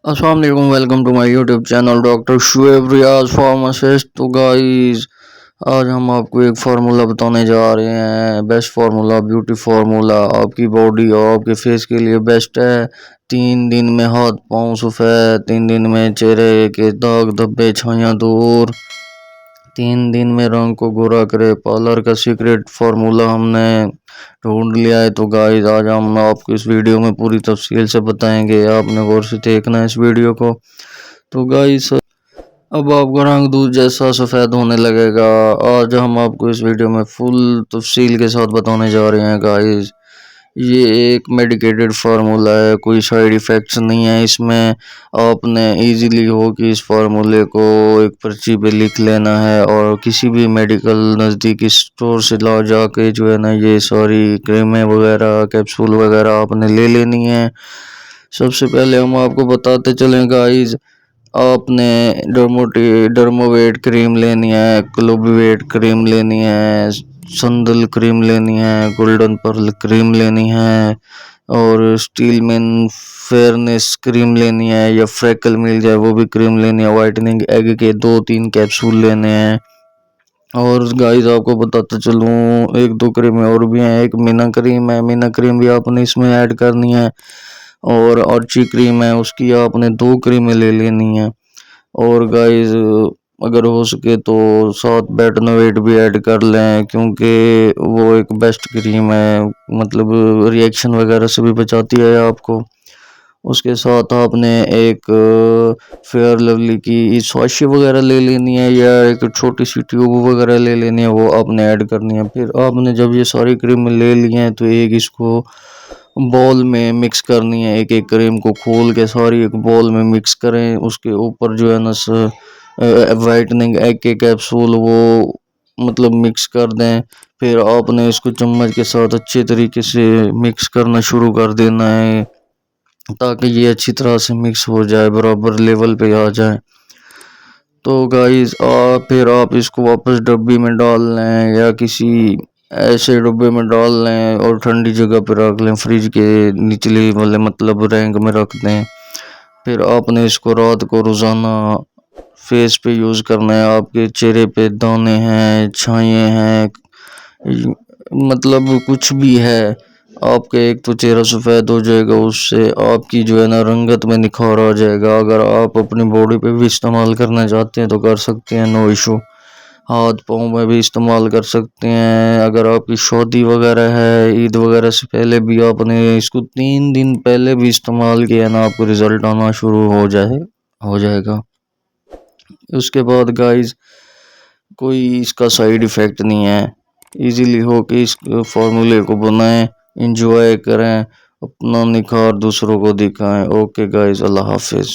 अस्सलाम वालेकुम, welcome to my YouTube channel doctor Shoaib Riyaz pharmacist. तो गाइस, आज हम आपको एक फार्मूला बताने जा रहे हैं। बेस्ट फार्मूला, ब्यूटी फार्मूला, आपकी बॉडी और आपके फेस के लिए बेस्ट है। 3 दिन में हाथ पाँव सफ़ेद, 3 दिन में चेहरे के दाग धब्बे छाइयाँ दूर, 3 दिन में रंग को गोरा करे। पार्लर का सीक्रेट फार्मूला हमने ढूंढ लिया है। तो गाइस, आज हम आपको इस वीडियो में पूरी तफसील से बताएंगे। आपने गौर से देखना है इस वीडियो को। तो गाइस, अब आपका रंग दूध जैसा सफ़ेद होने लगेगा। आज हम आपको इस वीडियो में फुल तफसील के साथ बताने जा रहे हैं गाइस। ये एक मेडिकेटेड फार्मूला है, कोई साइड इफ़ेक्ट्स नहीं है इसमें। आपने इजीली हो कि इस फार्मूले को एक पर्ची पे लिख लेना है और किसी भी मेडिकल नज़दीकी स्टोर से ला जाके जो है ना, ये सारी क्रीमें वगैरह कैप्सूल वगैरह आपने ले लेनी है। सबसे पहले हम आपको बताते चलें गाइस, आपने डर्मोवेट क्रीम लेनी है, क्लोबेवेट क्रीम लेनी है, संदल क्रीम लेनी है, गोल्डन पर्ल क्रीम लेनी है और स्टीलमैन फेयरनेस क्रीम लेनी है, या फ्रेकल मिल जाए वो भी क्रीम लेनी है। वाइटनिंग एग के 2-3 कैप्सूल लेने हैं। और गाइस, आपको बताता चलूँ, 1-2 क्रीमें और भी हैं। एक मीना क्रीम है, मीना क्रीम भी आपने इसमें ऐड करनी है। और अर्ची क्रीम है, उसकी आपने 2 क्रीमें ले लेनी है। और गाइस, अगर हो सके तो साथ बेटनोवेट भी ऐड कर लें, क्योंकि वो एक बेस्ट क्रीम है, मतलब रिएक्शन वगैरह से भी बचाती है आपको। उसके साथ आपने एक फेयर लवली की स्वाशी वगैरह ले लेनी है, या एक छोटी सी ट्यूब वगैरह ले लेनी है, वो आपने ऐड करनी है। फिर आपने जब ये सारी क्रीम ले ली हैं तो एक इसको बॉल में मिक्स करनी है। एक एक क्रीम को खोल के सारी एक बॉल में मिक्स करें। उसके ऊपर जो है ना वाइटनिंग एग के कैप्सूल वो मतलब मिक्स कर दें। फिर आपने इसको चम्मच के साथ अच्छे तरीके से मिक्स करना शुरू कर देना है, ताकि ये अच्छी तरह से मिक्स हो जाए, बराबर लेवल पे आ जाए। तो गाइस, फिर आप इसको वापस डब्बी में डाल लें, या किसी ऐसे डब्बे में डाल लें और ठंडी जगह पर रख लें, फ्रिज के निचले वाले मतलब रैंक में रख दें। फिर आपने इसको रात को रोज़ाना फेस पे यूज़ करना है। आपके चेहरे पे दाने हैं, छाइयाँ हैं, मतलब कुछ भी है, आपका एक तो चेहरा सफ़ेद हो जाएगा, उससे आपकी जो है ना रंगत में निखार आ जाएगा। अगर आप अपनी बॉडी पे भी इस्तेमाल करना चाहते हैं तो कर सकते हैं, नो इशू। हाथ पाँव में भी इस्तेमाल कर सकते हैं। अगर आपकी शादी वगैरह है, ईद वगैरह से पहले भी आपने इसको 3 दिन पहले भी इस्तेमाल किया ना, आपको रिज़ल्ट आना शुरू हो जाएगा। उसके बाद गाइस, कोई इसका साइड इफ़ेक्ट नहीं है। इजीली हो कि इस फार्मूले को बनाएं, इंजॉय करें, अपना निखार दूसरों को दिखाएं। ओके गाइस, अल्लाह हाफिज़।